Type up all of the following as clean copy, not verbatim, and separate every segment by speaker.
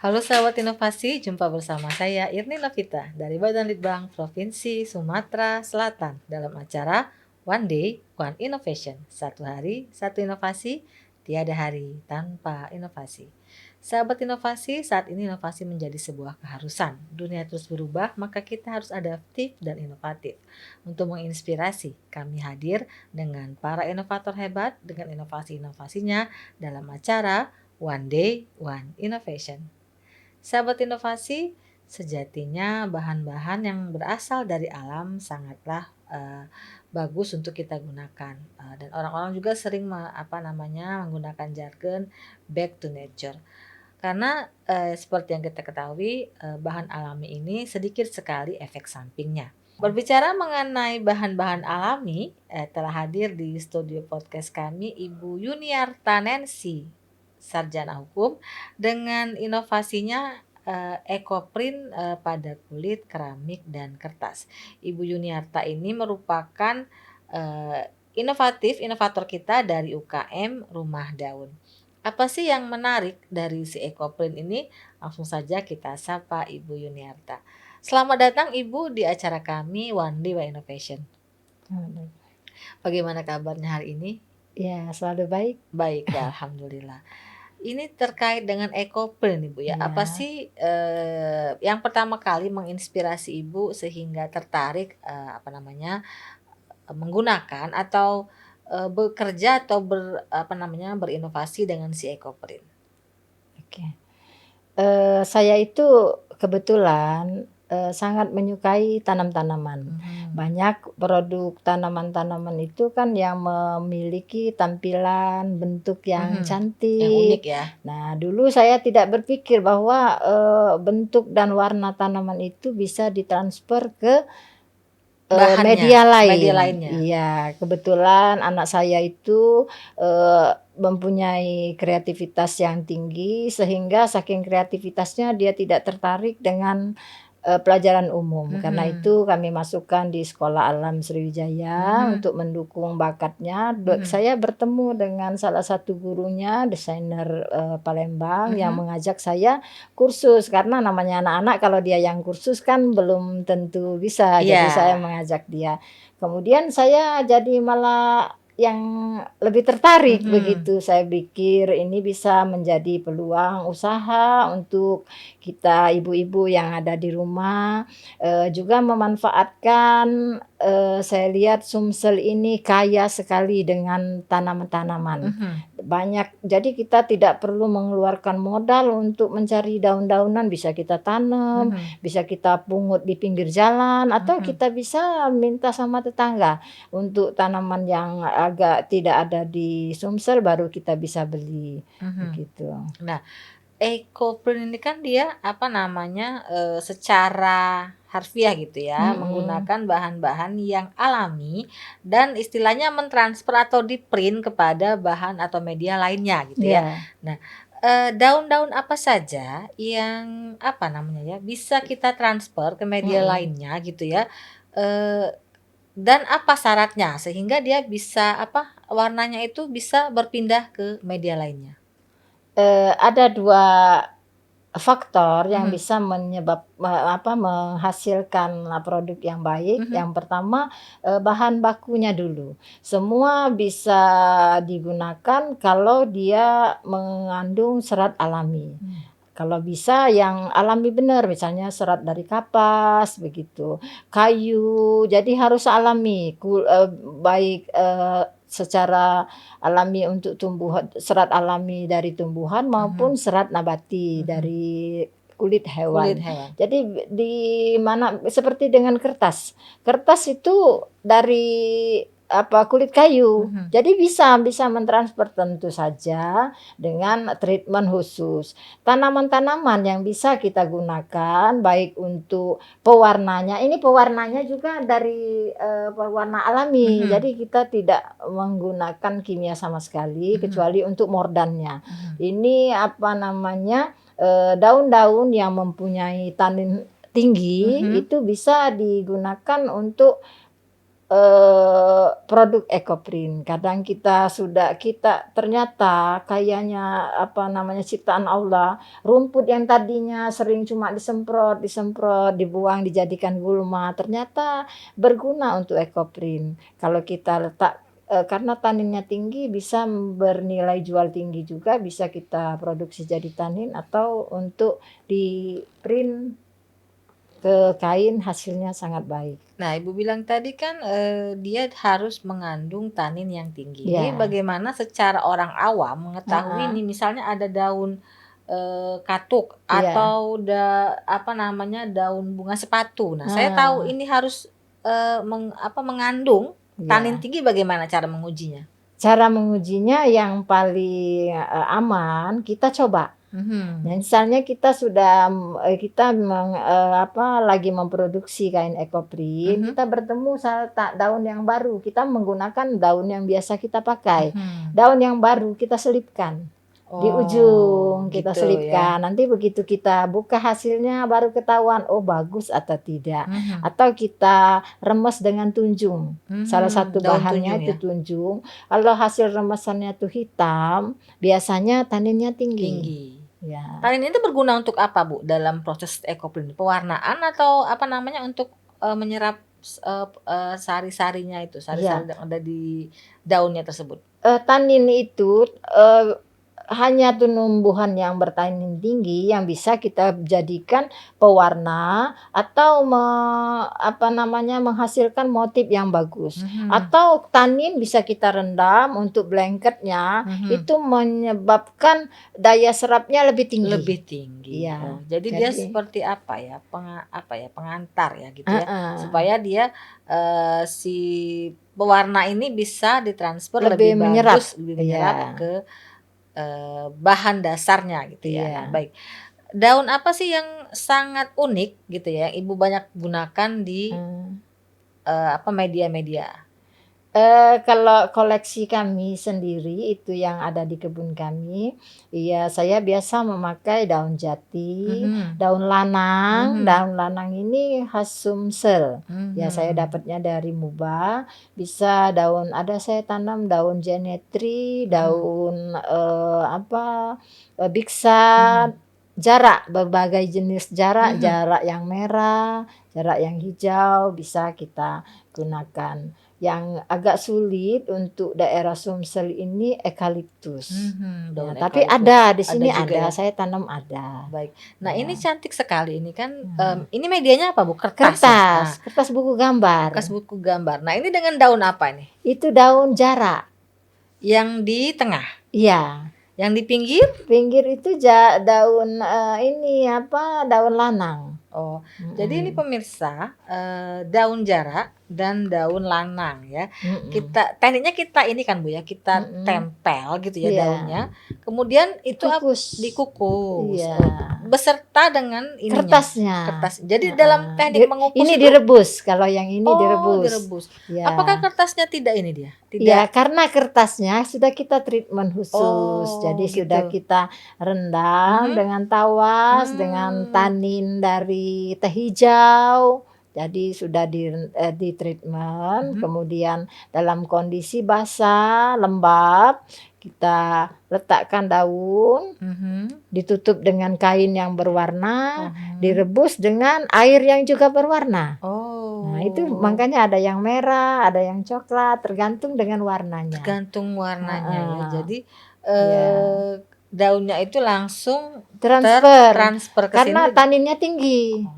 Speaker 1: Halo sahabat inovasi, jumpa bersama saya Irni Novita dari Badan Litbang Provinsi Sumatera Selatan dalam acara One Day, One Innovation. Satu hari, satu inovasi, tiada hari tanpa inovasi. Sahabat inovasi, saat ini inovasi menjadi sebuah keharusan. Dunia terus berubah, maka kita harus adaptif dan inovatif. Untuk menginspirasi, kami hadir dengan para inovator hebat dengan inovasi-inovasinya dalam acara One Day, One Innovation. Sahabat inovasi, sejatinya bahan-bahan yang berasal dari alam sangatlah bagus untuk kita gunakan. Dan orang-orang juga sering menggunakan jargon back to nature. Karena seperti yang kita ketahui, bahan alami ini sedikit sekali efek sampingnya. Berbicara mengenai bahan-bahan alami, telah hadir di studio podcast kami Ibu Yuniarta Nancy, sarjana hukum, dengan inovasinya ekoprint pada kulit, keramik, dan kertas. Ibu Yuniarta ini merupakan inovator kita dari UKM Rumah Daun. Apa sih yang menarik dari si ekoprint ini? Langsung saja kita sapa Ibu Yuniarta. Selamat datang Ibu di acara kami One Day One Innovation. Bagaimana kabarnya hari ini?
Speaker 2: Ya, selalu baik.
Speaker 1: Baik ya, alhamdulillah. Ini terkait dengan ekoprint Ibu ya.
Speaker 2: Ya.
Speaker 1: Apa sih yang pertama kali menginspirasi Ibu sehingga tertarik menggunakan atau bekerja atau berinovasi dengan si ekoprint?
Speaker 2: Oke. Saya itu kebetulan sangat menyukai tanam-tanaman. Banyak produk tanaman-tanaman itu kan yang memiliki tampilan bentuk yang
Speaker 1: Yang
Speaker 2: cantik.
Speaker 1: unik ya.
Speaker 2: Nah, dulu saya tidak berpikir bahwa bentuk dan warna tanaman itu bisa ditransfer ke
Speaker 1: Bahannya,
Speaker 2: media
Speaker 1: media
Speaker 2: lain.
Speaker 1: lainnya.
Speaker 2: Iya, kebetulan anak saya itu mempunyai kreativitas yang tinggi sehingga saking kreativitasnya dia tidak tertarik dengan pelajaran umum. Karena itu kami masukkan di Sekolah Alam Sriwijaya untuk mendukung bakatnya. Saya bertemu dengan salah satu gurunya, desainer Palembang yang mengajak saya kursus. Karena namanya anak-anak kalau dia yang kursus kan belum tentu bisa. Jadi saya mengajak dia. Kemudian saya jadi malah yang lebih tertarik begitu. Saya pikir ini bisa menjadi peluang usaha untuk kita ibu-ibu yang ada di rumah, juga memanfaatkan, saya lihat Sumsel ini kaya sekali dengan tanaman-tanaman. Banyak, jadi kita tidak perlu mengeluarkan modal untuk mencari daun-daunan, bisa kita tanam, bisa kita pungut di pinggir jalan, atau kita bisa minta sama tetangga untuk tanaman yang agak tidak ada di Sumsel baru kita bisa beli, begitu.
Speaker 1: Nah, ekoprint ini kan dia secara harfiah gitu ya, menggunakan bahan-bahan yang alami dan istilahnya mentransfer atau di-print kepada bahan atau media lainnya gitu ya. Nah, daun-daun apa saja yang bisa kita transfer ke media lainnya gitu ya, dan apa syaratnya sehingga dia bisa warnanya itu bisa berpindah ke media lainnya?
Speaker 2: Ada 2 faktor yang bisa menghasilkan produk yang baik. Yang pertama, bahan bakunya dulu. Semua bisa digunakan kalau dia mengandung serat alami. Kalau bisa yang alami benar, misalnya serat dari kapas begitu, kayu, jadi harus alami, baik secara alami untuk tumbuhan, serat alami dari tumbuhan maupun serat nabati dari kulit hewan. Jadi di mana seperti dengan kertas. Kertas itu dari kulit kayu. Jadi bisa mentransfer tentu saja dengan treatment khusus. Tanaman-tanaman yang bisa kita gunakan baik untuk pewarnanya. Ini pewarnanya juga dari pewarna alami. Jadi kita tidak menggunakan kimia sama sekali kecuali untuk mordannya. Ini daun-daun yang mempunyai tanin tinggi itu bisa digunakan untuk produk ekoprint. Kadang kita ternyata kayaknya, apa namanya, ciptaan Allah, rumput yang tadinya sering cuma disemprot disemprot, dibuang, dijadikan gulma, ternyata berguna untuk ekoprint. Kalau kita letak karena taninnya tinggi bisa bernilai jual tinggi juga, bisa kita produksi jadi tanin atau untuk di-print ke kain, hasilnya sangat baik.
Speaker 1: Nah, Ibu bilang tadi kan, dia harus mengandung tanin yang tinggi. Ini
Speaker 2: Iya.
Speaker 1: bagaimana secara orang awam mengetahui
Speaker 2: Heeh.
Speaker 1: nih misalnya ada daun, katuk
Speaker 2: Iya.
Speaker 1: atau apa namanya, daun bunga sepatu. Nah, saya tahu
Speaker 2: Nah,
Speaker 1: ini harus, mengandung tanin
Speaker 2: iya.
Speaker 1: tinggi, bagaimana cara mengujinya?
Speaker 2: Cara mengujinya yang paling, aman, kita coba. Nah,
Speaker 1: Mhm.
Speaker 2: misalnya lagi memproduksi kain ekoprint,
Speaker 1: Mhm.
Speaker 2: kita bertemu daun yang baru, kita menggunakan daun yang biasa kita pakai.
Speaker 1: Mhm.
Speaker 2: Daun yang baru kita selipkan. Di
Speaker 1: Oh,
Speaker 2: ujung kita
Speaker 1: gitu ya.
Speaker 2: selipkan, nanti begitu kita buka hasilnya baru ketahuan, oh bagus atau tidak.
Speaker 1: Mhm.
Speaker 2: Atau kita remes dengan tunjung, salah
Speaker 1: Mhm,
Speaker 2: satu
Speaker 1: daun
Speaker 2: bahannya
Speaker 1: tunjung
Speaker 2: itu
Speaker 1: ya?
Speaker 2: tunjung. Kalau hasil remesannya tuh hitam, biasanya taninnya tinggi.
Speaker 1: Tinggi.
Speaker 2: Ya,
Speaker 1: Tanin itu berguna untuk apa, Bu, dalam proses ekoprint? Pewarnaan atau apa namanya, untuk, menyerap sari-sarinya itu,
Speaker 2: iya.
Speaker 1: sari-sari yang ada di daunnya tersebut?
Speaker 2: Tanin itu, eee, hanya tumbuhan yang bertanin tinggi yang bisa kita jadikan pewarna atau menghasilkan motif yang bagus.
Speaker 1: Mhm.
Speaker 2: Atau tanin bisa kita rendam untuk blanketnya,
Speaker 1: Mhm.
Speaker 2: itu menyebabkan daya serapnya lebih tinggi.
Speaker 1: Lebih tinggi. Oh,
Speaker 2: Iya,
Speaker 1: jadi dia
Speaker 2: jadi
Speaker 1: seperti apa ya, pengantar ya gitu ya,
Speaker 2: heeh,
Speaker 1: supaya dia, si pewarna ini bisa ditransfer
Speaker 2: lebih
Speaker 1: lebih
Speaker 2: menyerap.
Speaker 1: bagus, lebih
Speaker 2: Iya,
Speaker 1: menyerap ke, bahan dasarnya gitu ya. Nah,
Speaker 2: iya.
Speaker 1: baik. Daun apa sih yang sangat unik gitu ya, yang Ibu banyak gunakan di,
Speaker 2: Mmm.
Speaker 1: media-media?
Speaker 2: Kalau koleksi kami sendiri itu yang ada di kebun kami, iya saya biasa memakai daun jati,
Speaker 1: Mhm.
Speaker 2: daun lanang.
Speaker 1: Mhm.
Speaker 2: Daun lanang ini khas Sumsel, ya saya
Speaker 1: Mhm.
Speaker 2: dapatnya dari Muba. Bisa ada saya tanam daun jenetri,
Speaker 1: Mhm.
Speaker 2: daun, biksan,
Speaker 1: Mhm.
Speaker 2: jarak, berbagai jenis jarak,
Speaker 1: Mhm.
Speaker 2: jarak yang merah, jarak yang hijau bisa kita gunakan. Yang agak sulit untuk daerah Sumsel ini eukaliptus.
Speaker 1: Mhm,
Speaker 2: Ya,
Speaker 1: daun
Speaker 2: tapi
Speaker 1: eukaliptus ada juga ya?
Speaker 2: saya tanam ada,
Speaker 1: Baik. Nah, ini
Speaker 2: ya.
Speaker 1: cantik sekali ini kan,
Speaker 2: Nah,
Speaker 1: ini medianya apa, Bu? Kertas ya?
Speaker 2: kertas,
Speaker 1: Nah,
Speaker 2: kertas buku gambar,
Speaker 1: bekas buku gambar. Nah, ini dengan daun apa nih?
Speaker 2: itu daun jarak.
Speaker 1: Yang di tengah?
Speaker 2: Iya,
Speaker 1: Yang di pinggir?
Speaker 2: pinggir itu daun, daun lanang.
Speaker 1: Oh, jadi ini
Speaker 2: Mhm,
Speaker 1: pemirsa, daun jarak dan daun lanang ya.
Speaker 2: mhm,
Speaker 1: Tekniknya kita ini kan Bu ya, kita
Speaker 2: mhm,
Speaker 1: tempel gitu ya
Speaker 2: iya,
Speaker 1: daunnya, kemudian itu
Speaker 2: dikukus,
Speaker 1: dikukus,
Speaker 2: iya.
Speaker 1: beserta dengan ininya,
Speaker 2: Kertasnya,
Speaker 1: kertas. Jadi dalam
Speaker 2: heeh,
Speaker 1: teknik mengukus
Speaker 2: ini
Speaker 1: itu,
Speaker 2: direbus, kalau yang ini
Speaker 1: oh,
Speaker 2: direbus.
Speaker 1: direbus. Apakah
Speaker 2: Ya.
Speaker 1: kertasnya tidak ini dia?
Speaker 2: Ya,
Speaker 1: Tidak,
Speaker 2: karena kertasnya sudah kita treatment khusus, jadi
Speaker 1: oh
Speaker 2: sudah
Speaker 1: gitu.
Speaker 2: kita rendam
Speaker 1: Mhm.
Speaker 2: dengan tawas, dengan
Speaker 1: Mmm.
Speaker 2: tanin dari teh hijau, jadi sudah di-treatment,
Speaker 1: Mhm.
Speaker 2: kemudian dalam kondisi basah, lembab, kita letakkan daun,
Speaker 1: Mhm.
Speaker 2: ditutup dengan kain yang berwarna,
Speaker 1: Mhm.
Speaker 2: direbus dengan air yang juga berwarna. Nah, itu
Speaker 1: Oh,
Speaker 2: makanya ada yang merah, ada yang coklat, tergantung dengan warnanya.
Speaker 1: tergantung warnanya ya.
Speaker 2: Heeh,
Speaker 1: Jadi,
Speaker 2: iya.
Speaker 1: daunnya itu langsung
Speaker 2: Transfer,
Speaker 1: tertransfer ke
Speaker 2: karena
Speaker 1: sini,
Speaker 2: taninnya tinggi.
Speaker 1: oh,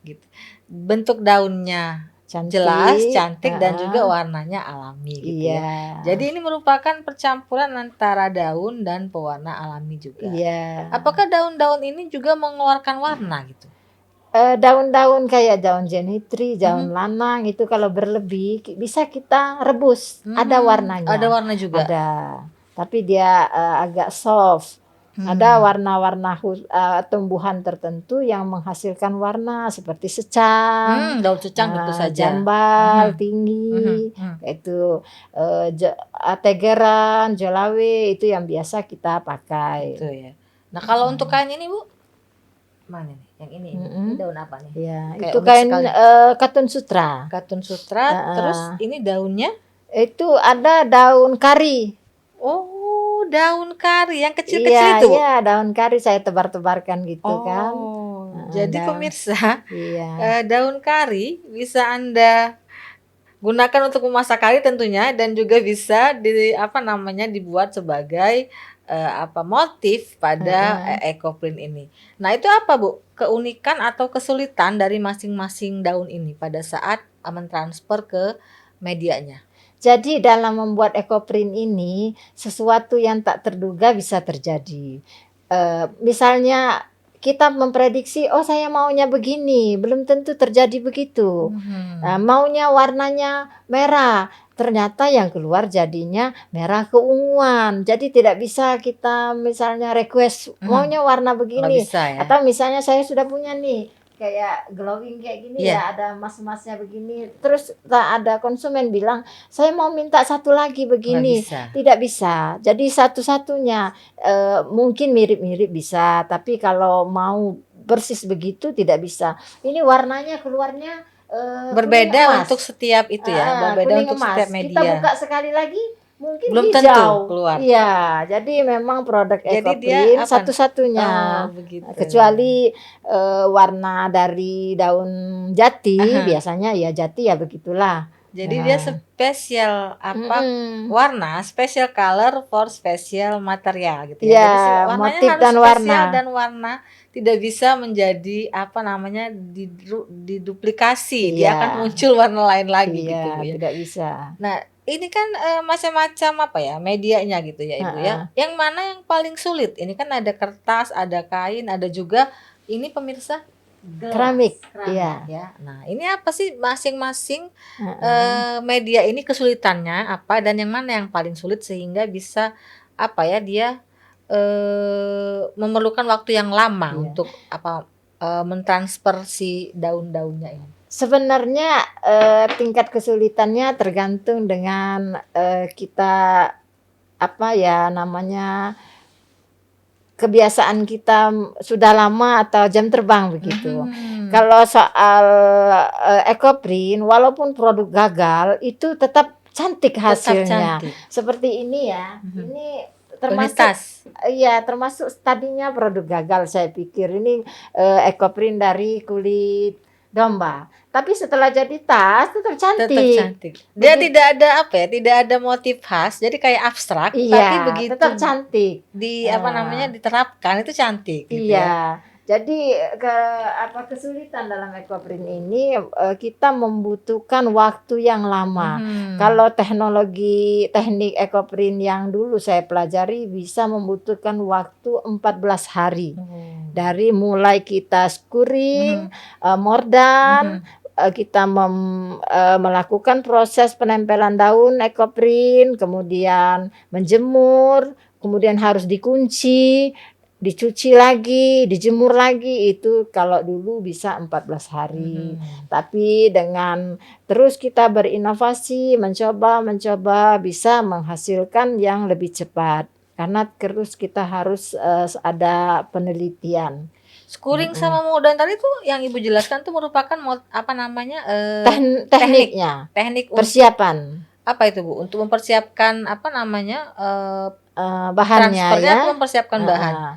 Speaker 1: gitu. Bentuk daunnya jelas,
Speaker 2: Cantik,
Speaker 1: cantik, dan juga
Speaker 2: heeh,
Speaker 1: warnanya alami gitu ya.
Speaker 2: iya,
Speaker 1: Jadi ini merupakan percampuran antara daun dan pewarna alami juga.
Speaker 2: iya.
Speaker 1: Apakah daun-daun ini juga mengeluarkan warna gitu?
Speaker 2: Daun-daun kayak daun jenitri, daun
Speaker 1: Mhm.
Speaker 2: lanang itu kalau berlebih bisa kita rebus, ada
Speaker 1: Ada
Speaker 2: warnanya,
Speaker 1: warna juga?
Speaker 2: ada. Tapi dia, agak soft. Ada
Speaker 1: Mmm.
Speaker 2: warna-warna tumbuhan tertentu yang menghasilkan warna seperti secang,
Speaker 1: Daun secang tentu saja.
Speaker 2: jambal
Speaker 1: Mhm. Mhm.
Speaker 2: tinggi,
Speaker 1: Mhm.
Speaker 2: itu, tegeran, jolawe itu yang biasa kita pakai.
Speaker 1: Itu ya. Nah, kalau untuk
Speaker 2: Mhm.
Speaker 1: kain ini, Bu, mana nih? Yang ini
Speaker 2: Mhm.
Speaker 1: daun apa nih?
Speaker 2: Iya,
Speaker 1: Kayak
Speaker 2: itu
Speaker 1: unik
Speaker 2: kain,
Speaker 1: sekali.
Speaker 2: katun sutra.
Speaker 1: Katun sutra, terus
Speaker 2: Heeh.
Speaker 1: ini daunnya?
Speaker 2: Itu ada daun kari.
Speaker 1: Oh, daun kari yang
Speaker 2: Iya
Speaker 1: kecil-kecil itu, Bu?
Speaker 2: iya, daun kari saya tebar-tebarkan gitu kan.
Speaker 1: Oh,
Speaker 2: Heeh,
Speaker 1: jadi pemirsa,
Speaker 2: iya.
Speaker 1: daun kari bisa Anda gunakan untuk memasak kari tentunya dan juga bisa apa namanya, dibuat sebagai, motif pada,
Speaker 2: Heeh.
Speaker 1: ekoprint ini. Nah, itu apa, Bu, keunikan atau kesulitan dari masing-masing daun ini pada saat, mentransfer ke medianya?
Speaker 2: Jadi dalam membuat ekoprint ini, sesuatu yang tak terduga bisa terjadi. Misalnya kita memprediksi, "Oh saya maunya begini," belum tentu terjadi begitu.
Speaker 1: Mhm.
Speaker 2: Maunya warnanya merah, ternyata yang keluar jadinya merah keunguan. Jadi tidak bisa kita misalnya request,
Speaker 1: Mhm,
Speaker 2: maunya warna
Speaker 1: nggak
Speaker 2: begini,
Speaker 1: bisa ya?
Speaker 2: atau misalnya saya sudah punya nih, kayak glowing kayak gini
Speaker 1: Iya,
Speaker 2: ya, ada emas-emasnya begini, terus ada konsumen bilang, "Saya mau minta satu lagi
Speaker 1: nggak
Speaker 2: begini."
Speaker 1: bisa.
Speaker 2: Tidak bisa. Jadi satu-satunya, mungkin mirip-mirip bisa, tapi kalau mau persis begitu tidak bisa. Ini warnanya keluarnya, kuning
Speaker 1: Berbeda untuk
Speaker 2: emas.
Speaker 1: setiap itu ya,
Speaker 2: Heeh,
Speaker 1: berbeda
Speaker 2: kuning
Speaker 1: untuk setiap
Speaker 2: emas. Kita
Speaker 1: media.
Speaker 2: buka sekali lagi mungkin
Speaker 1: Belum tentu
Speaker 2: hijau.
Speaker 1: keluar.
Speaker 2: Iya, jadi memang produk
Speaker 1: Jadi dia
Speaker 2: Ekoprint
Speaker 1: apa
Speaker 2: satu-satunya.
Speaker 1: oh begitu.
Speaker 2: Kecuali, warna dari daun jati,
Speaker 1: Aha,
Speaker 2: biasanya ya jati ya begitulah.
Speaker 1: jadi dia
Speaker 2: Nah,
Speaker 1: spesial
Speaker 2: mhm.
Speaker 1: warna, special color for special material gitu ya.
Speaker 2: Iya,
Speaker 1: Jadi warnanya
Speaker 2: motif
Speaker 1: harus
Speaker 2: dan warna.
Speaker 1: spesial dan warna tidak bisa menjadi apa namanya, diduplikasi, dia
Speaker 2: Iya
Speaker 1: akan muncul warna lain lagi
Speaker 2: iya,
Speaker 1: gitu, Bu, ya.
Speaker 2: tidak bisa.
Speaker 1: Nah, ini kan, macam-macam apa ya, medianya gitu ya, Ibu, ya.
Speaker 2: Heeh,
Speaker 1: Yang mana yang paling sulit? Ini kan ada kertas, ada kain, ada juga ini pemirsa
Speaker 2: keramik,
Speaker 1: gelas,
Speaker 2: iya,
Speaker 1: keramik ya. Nah, ini apa sih masing-masing,
Speaker 2: heeh.
Speaker 1: media ini kesulitannya apa dan yang mana yang paling sulit sehingga bisa apa ya, dia, memerlukan waktu yang lama
Speaker 2: Iya.
Speaker 1: untuk apa, mentransfer si daun-daunnya ini?
Speaker 2: Sebenarnya, tingkat kesulitannya tergantung dengan, kita, apa ya namanya, kebiasaan kita sudah lama atau jam terbang begitu.
Speaker 1: Mhm,
Speaker 2: Kalau soal, Ekoprint walaupun produk gagal itu tetap cantik
Speaker 1: tetap
Speaker 2: hasilnya.
Speaker 1: cantik.
Speaker 2: Seperti ini ya,
Speaker 1: Mhm.
Speaker 2: ini
Speaker 1: Oh, ini
Speaker 2: termasuk
Speaker 1: tas?
Speaker 2: iya, termasuk tadinya produk gagal saya pikir ini, Ekoprint dari kulit domba. Tapi setelah jadi tas tetap
Speaker 1: Tetap
Speaker 2: cantik.
Speaker 1: cantik. Dia
Speaker 2: Begit
Speaker 1: tidak ada apa ya, tidak ada motif khas, jadi kayak abstrak, tapi
Speaker 2: iya, tetap
Speaker 1: begitu
Speaker 2: cantik.
Speaker 1: apa namanya, diterapkan itu cantik gitu ya.
Speaker 2: Iya, jadi kesulitan dalam Ekoprint ini, kita membutuhkan waktu yang lama.
Speaker 1: Mhm.
Speaker 2: Kalau teknik Ekoprint yang dulu saya pelajari bisa membutuhkan waktu 14 hari.
Speaker 1: Oh.
Speaker 2: Dari mulai kita skuring,
Speaker 1: Mhm
Speaker 2: mordan,
Speaker 1: mhm.
Speaker 2: kita melakukan proses penempelan daun Ekoprint, kemudian menjemur, kemudian harus dikunci, dicuci lagi, dijemur lagi, itu kalau dulu bisa 14 hari.
Speaker 1: Mhm.
Speaker 2: Tapi dengan terus kita berinovasi, mencoba bisa menghasilkan yang lebih cepat. Karena terus kita harus, ada penelitian.
Speaker 1: Skuring
Speaker 2: Mhm.
Speaker 1: sama modern tadi tuh yang Ibu jelaskan tuh merupakan apa namanya, teknik
Speaker 2: Tekniknya,
Speaker 1: teknik untuk
Speaker 2: persiapan,
Speaker 1: apa itu, Bu? Untuk mempersiapkan apa namanya,
Speaker 2: bahannya
Speaker 1: transfernya
Speaker 2: ya,
Speaker 1: atau mempersiapkan bahan?
Speaker 2: heeh.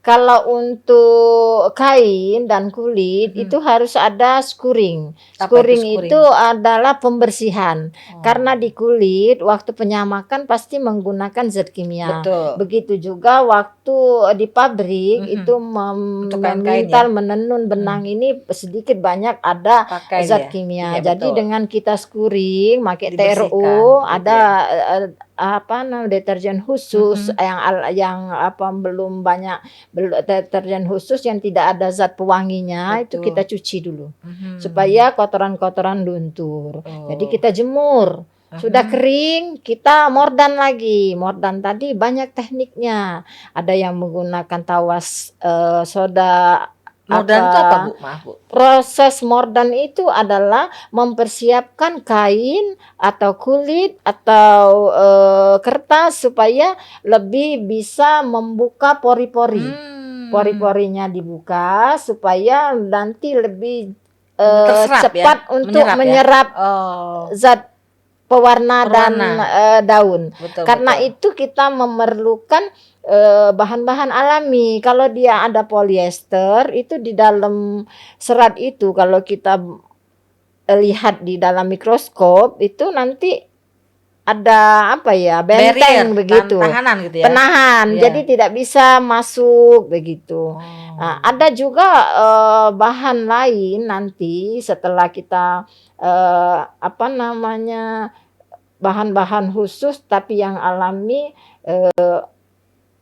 Speaker 2: Kalau untuk kain dan kulit itu
Speaker 1: Mhm.
Speaker 2: harus ada skuring.
Speaker 1: Apa itu
Speaker 2: Skuring itu
Speaker 1: skuring?
Speaker 2: adalah pembersihan. Karena
Speaker 1: Oh,
Speaker 2: di kulit waktu penyamakan pasti menggunakan zat kimia.
Speaker 1: betul.
Speaker 2: Begitu juga waktu di pabrik itu
Speaker 1: Mhm. Untuk kain-kain ya?
Speaker 2: memintal, menenun benang
Speaker 1: Mhm.
Speaker 2: ini sedikit banyak ada
Speaker 1: Pakai
Speaker 2: zat
Speaker 1: dia? Iya
Speaker 2: kimia. Jadi
Speaker 1: betul,
Speaker 2: dengan kita skuring, pakai
Speaker 1: dibersihkan
Speaker 2: TRO,
Speaker 1: begitu
Speaker 2: ada,
Speaker 1: ya?
Speaker 2: deterjen khusus
Speaker 1: Mhm
Speaker 2: yang belum banyak deterjen khusus yang tidak ada zat pewanginya itu kita
Speaker 1: betul,
Speaker 2: cuci dulu,
Speaker 1: mhm,
Speaker 2: supaya kotoran-kotoran luntur. Jadi
Speaker 1: oh,
Speaker 2: kita jemur, sudah
Speaker 1: mhm,
Speaker 2: kering kita mordan lagi. Mordan tadi banyak tekniknya, ada yang menggunakan tawas, soda
Speaker 1: modern itu apa
Speaker 2: apa,
Speaker 1: Bu? Maaf Bu?
Speaker 2: proses mordan itu adalah mempersiapkan kain atau kulit atau, kertas supaya lebih bisa membuka pori-pori. pori-porinya dibuka supaya nanti lebih
Speaker 1: Terserap ya,
Speaker 2: cepat untuk
Speaker 1: menyerap ya.
Speaker 2: menyerap
Speaker 1: Oh,
Speaker 2: zat pewarna dan
Speaker 1: Perwarna.
Speaker 2: daun.
Speaker 1: betul
Speaker 2: Karena
Speaker 1: betul.
Speaker 2: itu kita memerlukan bahan-bahan alami. Kalau dia ada polyester, itu di dalam serat itu kalau kita lihat di dalam mikroskop itu nanti ada apa ya,
Speaker 1: Barrier,
Speaker 2: benteng begitu,
Speaker 1: tahanan gitu ya.
Speaker 2: penahan,
Speaker 1: Iya.
Speaker 2: jadi tidak bisa masuk begitu. Nah,
Speaker 1: Oh.
Speaker 2: ada juga bahan lain nanti setelah kita apa namanya, bahan-bahan khusus tapi yang alami,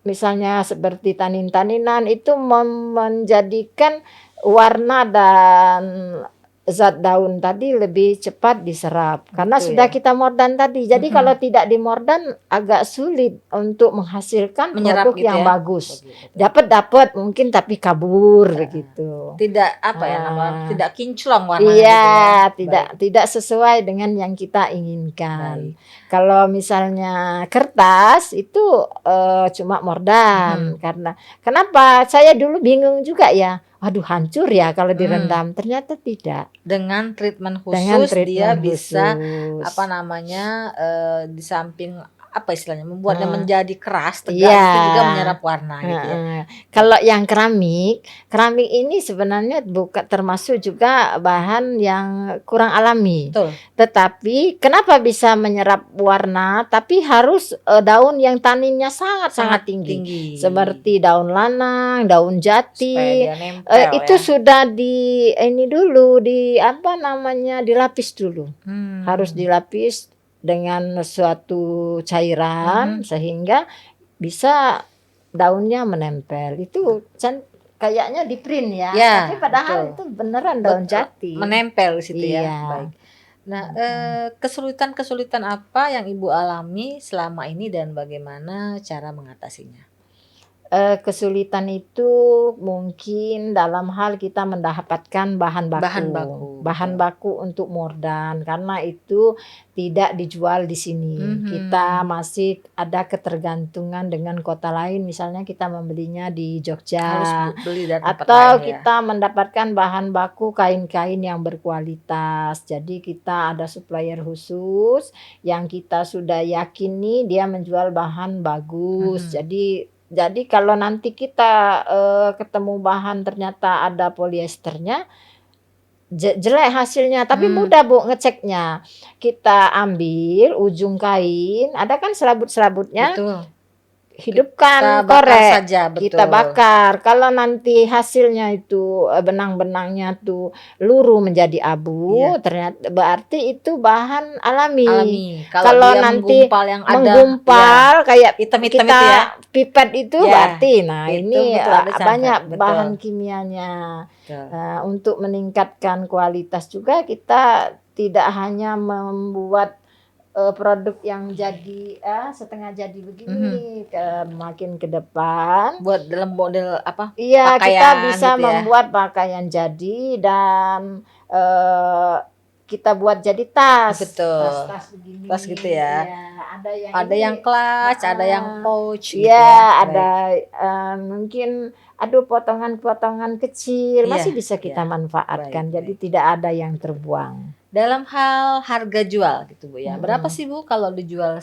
Speaker 2: misalnya seperti tanin-taninan itu menjadikan warna dan zat daun tadi lebih cepat diserap karena
Speaker 1: Gitu
Speaker 2: sudah
Speaker 1: ya.
Speaker 2: kita mordan tadi. Jadi
Speaker 1: Mhm.
Speaker 2: kalau tidak dimordan agak sulit untuk menghasilkan
Speaker 1: Menyerap
Speaker 2: produk
Speaker 1: gitu
Speaker 2: yang
Speaker 1: ya.
Speaker 2: bagus.
Speaker 1: Betul.
Speaker 2: Dapat mungkin tapi kabur begitu.
Speaker 1: Tidak apa ya namanya,
Speaker 2: Ah.
Speaker 1: tidak kinclong warnanya gitu
Speaker 2: Iya,
Speaker 1: ya.
Speaker 2: tidak sesuai dengan yang kita inginkan.
Speaker 1: Baik.
Speaker 2: Kalau misalnya kertas itu cuma mordan karena kenapa? Saya dulu bingung juga ya. Waduh, hancur ya kalau direndam. Ternyata tidak.
Speaker 1: Dengan treatment
Speaker 2: Dengan
Speaker 1: khusus dia
Speaker 2: treatment
Speaker 1: bisa
Speaker 2: khusus.
Speaker 1: apa namanya, di samping apa istilahnya, membuatnya
Speaker 2: Nah.
Speaker 1: menjadi keras, tegak,
Speaker 2: Iya.
Speaker 1: itu juga menyerap warna gitu ya.
Speaker 2: Heeh. Kalau yang keramik ini sebenarnya bukan termasuk juga bahan yang kurang alami.
Speaker 1: Betul.
Speaker 2: Tetapi kenapa bisa menyerap warna? Tapi harus daun yang taninnya sangat tinggi. Seperti daun lanang, daun jati.
Speaker 1: Supaya dia nempel
Speaker 2: Itu
Speaker 1: ya.
Speaker 2: sudah ini dulu apa namanya, dilapis dulu. Harus dilapis dengan suatu cairan sehingga bisa daunnya menempel. Itu kayaknya di print ya.
Speaker 1: Ya,
Speaker 2: Tapi padahal
Speaker 1: betul.
Speaker 2: itu beneran daun jati.
Speaker 1: Menempel di situ ya.
Speaker 2: Iya.
Speaker 1: Baik. Nah, kesulitan-kesulitan apa yang Ibu alami selama ini dan bagaimana cara mengatasinya?
Speaker 2: Kesulitan itu mungkin dalam hal kita mendapatkan bahan baku. Bahan baku untuk mordan karena itu tidak dijual di sini. Kita masih ada ketergantungan dengan kota lain, misalnya kita membelinya di Jogja.
Speaker 1: Harus beli dari tempat
Speaker 2: Atau
Speaker 1: lain ya.
Speaker 2: kita mendapatkan bahan baku kain-kain yang berkualitas. Jadi kita ada supplier khusus yang kita sudah yakini dia menjual bahan bagus. Jadi kalau nanti kita ketemu bahan ternyata ada polyesternya, jelek hasilnya, tapi mudah Bu ngeceknya. Kita ambil ujung kain, ada kan serabut-serabutnya.
Speaker 1: Betul.
Speaker 2: Hidupkan
Speaker 1: Kita bakar
Speaker 2: korek,
Speaker 1: saja, betul.
Speaker 2: kita bakar. Kalau nanti hasilnya itu benang-benangnya tuh luruh menjadi abu, ternyata berarti itu bahan alami.
Speaker 1: Kalau dia
Speaker 2: nanti
Speaker 1: menggumpal yang ada
Speaker 2: menggumpal kayak
Speaker 1: hitam-hitam
Speaker 2: kita
Speaker 1: itu ya.
Speaker 2: pipet itu
Speaker 1: Ya,
Speaker 2: berarti nah
Speaker 1: itu
Speaker 2: ini
Speaker 1: betul, ada campak,
Speaker 2: banyak
Speaker 1: betul.
Speaker 2: bahan kimianya.
Speaker 1: Betul.
Speaker 2: Untuk meningkatkan kualitas juga kita tidak hanya membuat produk yang jadi setengah jadi begini, makin ke depan
Speaker 1: Buat dalam model apa?
Speaker 2: iya kita
Speaker 1: Pakaian
Speaker 2: bisa
Speaker 1: gitu ya.
Speaker 2: membuat pakaian jadi dan kita buat jadi tas.
Speaker 1: Betul.
Speaker 2: Tas begini.
Speaker 1: Tas gitu ya.
Speaker 2: Iya,
Speaker 1: Ada yang clutch, ada yang pouch gitu
Speaker 2: Iya,
Speaker 1: ya.
Speaker 2: ada mungkin potongan-potongan kecil masih bisa kita manfaatkan.
Speaker 1: Baik,
Speaker 2: Jadi tidak ada yang terbuang.
Speaker 1: Dalam hal harga jual gitu Bu ya. Berapa sih Bu kalau dijual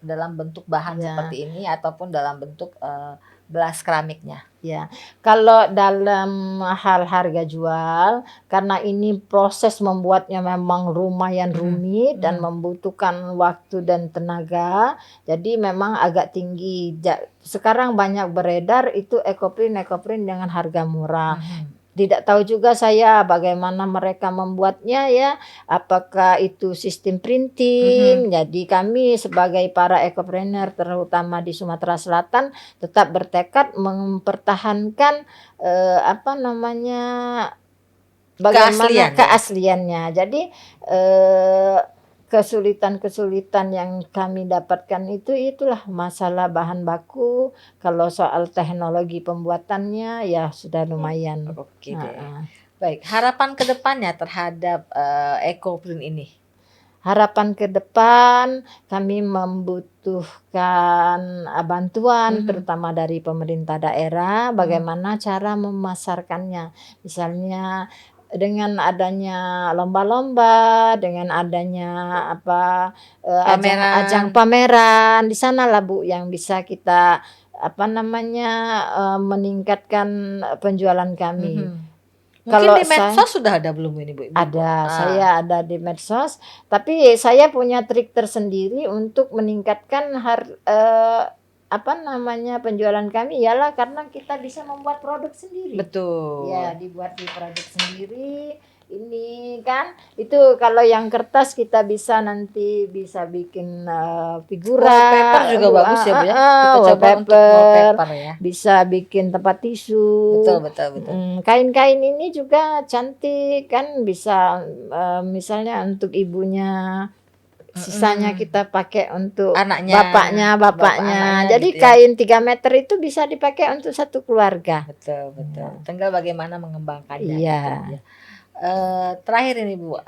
Speaker 1: dalam bentuk bahan seperti ini ataupun dalam bentuk gelas keramiknya?
Speaker 2: Ya, kalau dalam hal harga jual, karena ini proses membuatnya memang lumayan rumit dan membutuhkan waktu dan tenaga, jadi memang agak tinggi. Sekarang banyak beredar itu ekoprint dengan harga murah. Tidak tahu juga saya bagaimana mereka membuatnya ya, apakah itu sistem printing. Jadi kami sebagai para ekopreneur terutama di Sumatera Selatan tetap bertekad mempertahankan apa namanya, bagaimana keasliannya. Jadi kesulitan-kesulitan yang kami dapatkan itulah masalah bahan baku. Kalau soal teknologi pembuatannya ya sudah lumayan.
Speaker 1: Oke deh. Baik, harapan kedepannya terhadap ekoprint ini?
Speaker 2: harapan ke depan kami membutuhkan bantuan terutama dari pemerintah daerah, bagaimana cara memasarkannya. Misalnya dengan adanya lomba-lomba, dengan adanya ajang pameran, di sanalah Bu yang bisa kita meningkatkan penjualan kami.
Speaker 1: Mungkin
Speaker 2: Kalau
Speaker 1: di medsos sudah ada belum ini Bu?
Speaker 2: Ada, saya ada di medsos, tapi saya punya trik tersendiri untuk meningkatkan penjualan kami ialah karena kita bisa membuat produk sendiri.
Speaker 1: Betul.
Speaker 2: Ya, dibuat di produk sendiri. Ini kan itu kalau yang kertas kita bisa nanti bisa bikin figura.
Speaker 1: Wallpaper juga bagus ya Bu ya. Kita coba untuk wallpaper ya.
Speaker 2: Bisa bikin tempat tisu.
Speaker 1: Betul.
Speaker 2: Kain-kain ini juga cantik kan, bisa misalnya untuk ibunya, sisanya kita pakai untuk
Speaker 1: anaknya,
Speaker 2: bapaknya. Jadi gitu ya. Kain 3 meter itu bisa dipakai untuk satu keluarga.
Speaker 1: Betul. Tinggal bagaimana mengembangkannya.
Speaker 2: Iya.
Speaker 1: Gitu ya. Terakhir ini Bu,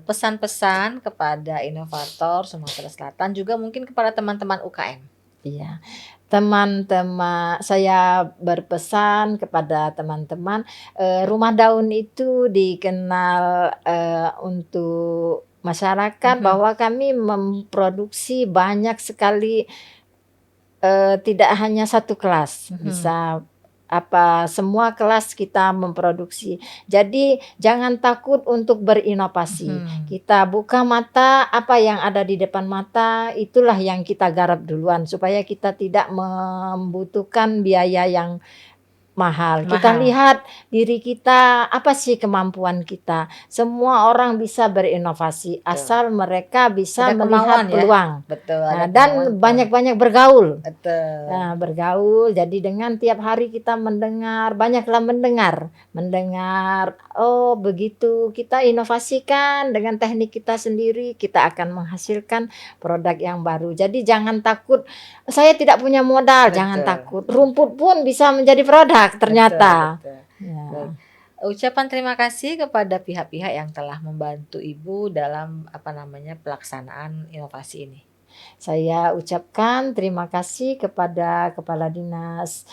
Speaker 1: pesan-pesan kepada inovator Sumatera Selatan juga mungkin kepada teman-teman UKM.
Speaker 2: Iya. Teman-teman, saya berpesan kepada teman-teman, rumah daun itu dikenal untuk masyarakat bahwa kami memproduksi banyak sekali, tidak hanya satu kelas, bisa semua kelas kita memproduksi. Jadi jangan takut untuk berinovasi. Kita buka mata, apa yang ada di depan mata itulah yang kita garap duluan supaya kita tidak membutuhkan biaya yang mahal. Kita lihat diri kita, apa sih kemampuan kita. Semua orang bisa berinovasi asal mereka bisa melihat peluang.
Speaker 1: Ya? Betul.
Speaker 2: Dan banyak-banyak bergaul.
Speaker 1: Betul.
Speaker 2: Nah, bergaul. Jadi dengan tiap hari kita mendengar, banyaklah mendengar. Oh begitu, kita inovasikan dengan teknik kita sendiri, kita akan menghasilkan produk yang baru. Jadi jangan takut, saya tidak punya modal, jangan takut. Rumput pun bisa menjadi produk ternyata.
Speaker 1: Betul. Ya. Ucapan terima kasih kepada pihak-pihak yang telah membantu Ibu dalam pelaksanaan inovasi ini.
Speaker 2: Saya ucapkan terima kasih kepada Kepala Dinas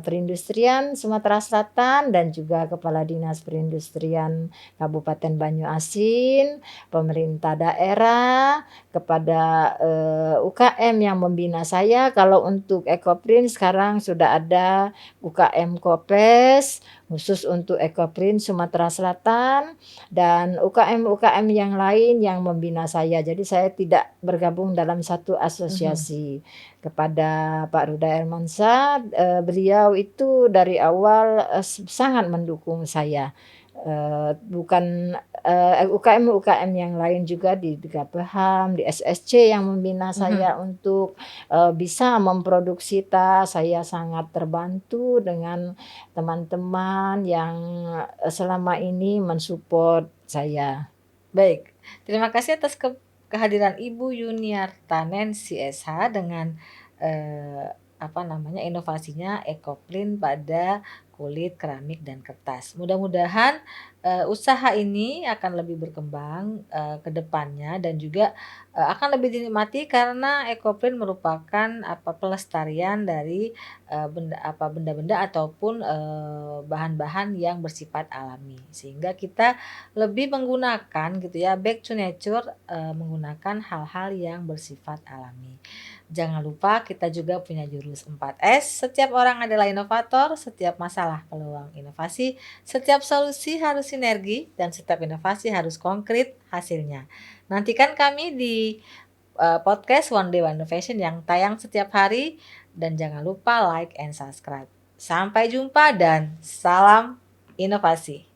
Speaker 2: Perindustrian Sumatera Selatan dan juga Kepala Dinas Perindustrian Kabupaten Banyuasin, pemerintah daerah, kepada UKM yang membina saya. Kalau untuk Ekoprint sekarang sudah ada UKM Kopes khusus untuk Ekoprint Sumatera Selatan dan UKM-UKM yang lain yang membina saya. Jadi saya tidak bergabung dalam satu asosiasi. Kepada Pak Ruda Hermansyah, beliau itu dari awal sangat mendukung saya. Bukan UKM yang lain juga di Gapaham, di SSC yang membina saya untuk bisa memproduksi tas. Saya sangat terbantu dengan teman-teman yang selama ini mensupport saya.
Speaker 1: Baik, terima kasih atas kehadiran Ibu Yuniarta Nancy SH dengan inovasinya Ekoprint pada kulit, keramik, dan kertas. Mudah-mudahan usaha ini akan lebih berkembang ke depannya dan juga akan lebih dinikmati karena Ekoprint merupakan pelestarian dari benda-benda ataupun bahan-bahan yang bersifat alami. Sehingga kita lebih menggunakan back to nature, menggunakan hal-hal yang bersifat alami. Jangan lupa kita juga punya jurus 4S. Setiap orang adalah inovator, setiap masalah peluang inovasi, setiap solusi harus sinergi, dan setiap inovasi harus konkret hasilnya. Nantikan kami di podcast One Day One Innovation yang tayang setiap hari, dan jangan lupa like and subscribe. Sampai jumpa dan salam inovasi.